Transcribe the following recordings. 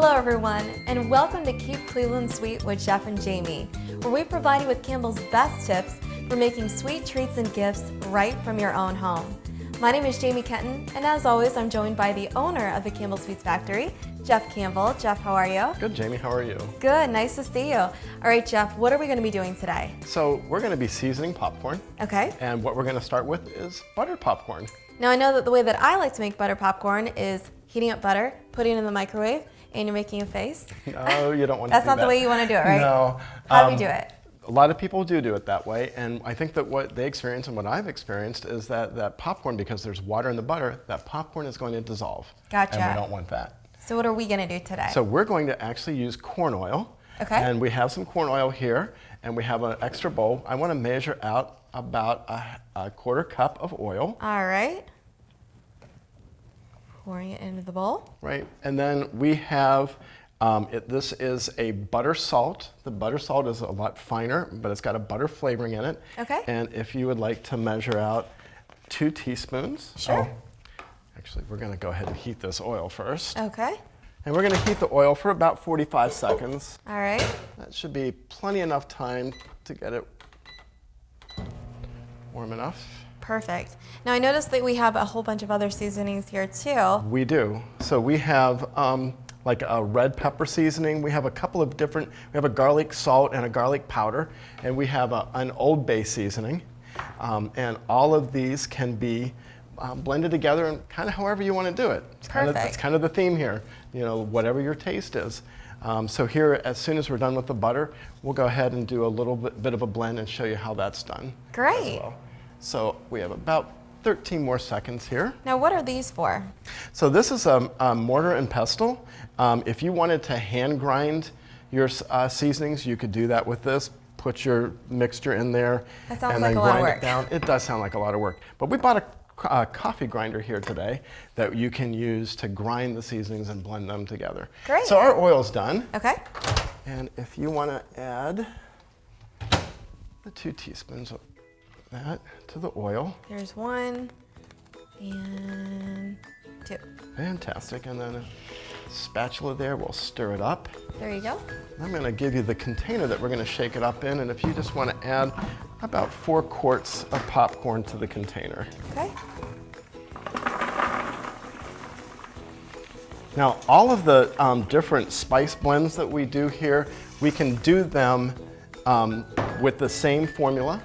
Hello everyone, and welcome to Keep Cleveland Sweet with Jeff and Jamie, where we provide you with Campbell's best tips for making sweet treats and gifts right from your own home. My name is Jami Kinton, and as always, I'm joined by the owner of the Campbell Sweets Factory, Jeff Campbell. Jeff, how are you? Good, Jamie, how are you? Good, nice to see you. All right, Jeff, what are we going to be doing today? So we're going to be seasoning popcorn. Okay. And what we're going to start with is buttered popcorn. Now I know that the way that I like to make butter popcorn is heating up butter, putting it in the microwave, and you're making a face. No, you don't want to do that. That's not the way you want to do it, right? No. How do you do it? A lot of people do it that way, and I think that what they experience and what I've experienced is that popcorn, because there's water in the butter, that popcorn is going to dissolve. Gotcha. And we don't want that. So what are we going to do today? So we're going to actually use corn oil. Okay. And we have some corn oil here, and we have an extra bowl. I want to measure out about a quarter cup of oil. All right. Pouring it into the bowl. Right, and then we have, this is a butter salt. The butter salt is a lot finer, but it's got a butter flavoring in it. Okay. And if you would like to measure out 2 teaspoons. Sure. Actually, we're gonna go ahead and heat this oil first. Okay. And we're gonna heat the oil for about 45 seconds. All right. That should be plenty enough time to get it warm enough. Perfect. Now I noticed that we have a whole bunch of other seasonings here too. We do. So we have like a red pepper seasoning. We have a couple of different, we have a garlic salt and a garlic powder, and we have an Old Bay seasoning. And all of these can be blended together and kind of however you want to do it. That's kind of the theme here, you know, whatever your taste is. So here, as soon as we're done with the butter, we'll go ahead and do a little bit of a blend and show you how that's done. Great. As well. So we have about 13 more seconds here. Now what are these for? So this is a mortar and pestle. If you wanted to hand grind your seasonings, you could do that with this. Put your mixture in there That sounds and like then a lot of grind work. it down. It does sound like a lot of work. But we bought a coffee grinder here today that you can use to grind the seasonings and blend them together. Great. So our oil's done. Okay. And if you want to add the 2 teaspoons of that to the oil. There's 1 and 2. Fantastic. And then a spatula there, we'll stir it up. There you go. I'm going to give you the container that we're going to shake it up in, and if you just want to add about 4 quarts of popcorn to the container. Okay. Now, all of the different spice blends that we do here, we can do them with the same formula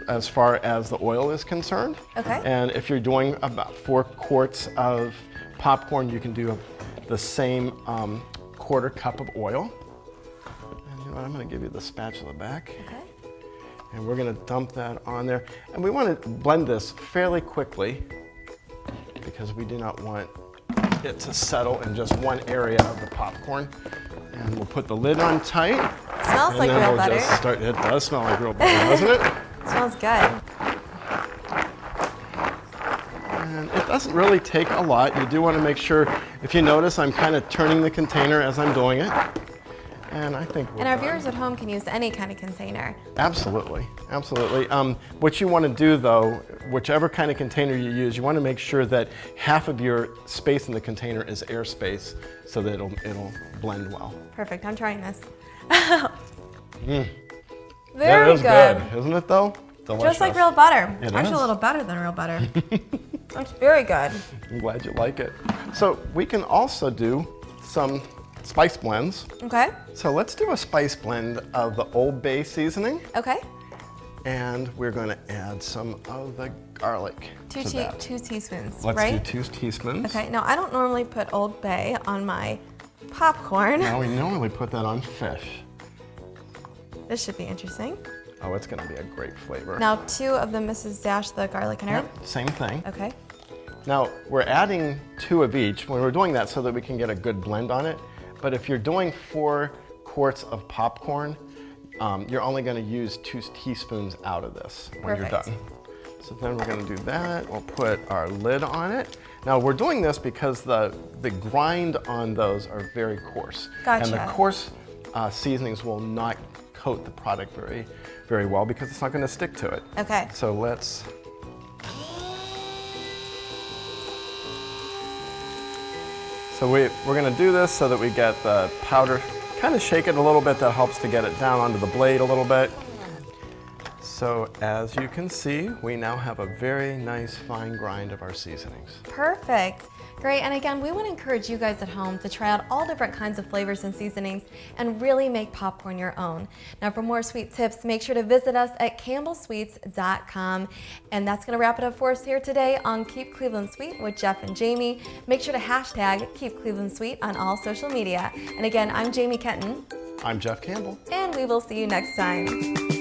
as far as the oil is concerned. Okay. And if you're doing about 4 quarts of popcorn, you can do the same quarter cup of oil. And you know what, I'm going to give you the spatula back. Okay. And we're going to dump that on there. And we want to blend this fairly quickly because we do not want it to settle in just one area of the popcorn. And we'll put the lid on tight. Smells like real butter. It does smell like real butter, doesn't it? Smells good. And it doesn't really take a lot. You do want to make sure, if you notice, I'm kind of turning the container as I'm doing it. And I think we're And our done. viewers at home can use any kind of container. Absolutely, absolutely. What you want to do though, whichever kind of container you use, you want to make sure that half of your space in the container is airspace so that it'll blend well. Perfect. I'm trying this. That Very is good. good, isn't it though? Delicious. Just like real butter. It Actually, is. a little better than real butter. That's very good. I'm glad you like it. So we can also do some spice blends. Okay. So let's do a spice blend of the Old Bay seasoning, Okay. and we're going to add some of the garlic to that. 2 teaspoons, Let's right? do 2 teaspoons. Okay. Now, I don't normally put Old Bay on my popcorn. Now we normally put that on fish. This should be interesting. Oh, it's going to be a great flavor. Now, 2 of the Mrs. Dash, the garlic and herb. Yep, same thing. Okay. Now we're adding 2 of each when we're doing that so that we can get a good blend on it. But if you're doing 4 quarts of popcorn, you're only going to use 2 teaspoons out of this when you're Perfect. done. So then we're going to do that. We'll put our lid on it. Now we're doing this because the grind on those are very coarse. Gotcha. And the coarse seasonings will not coat the product very well because it's not going to stick to it. Okay. So let's So we're going to do this so that we get the powder, kind of shake it a little bit. That helps to get it down onto the blade a little bit. So as you can see, we now have a very nice fine grind of our seasonings. Perfect. Great, and again, we want to encourage you guys at home to try out all different kinds of flavors and seasonings and really make popcorn your own. Now for more sweet tips, make sure to visit us at campbellsweets.com. And that's going to wrap it up for us here today on Keep Cleveland Sweet with Jeff and Jamie. Make sure to hashtag Keep Cleveland Sweet on all social media. And again, I'm Jami Kinton. I'm Jeff Campbell. And we will see you next time.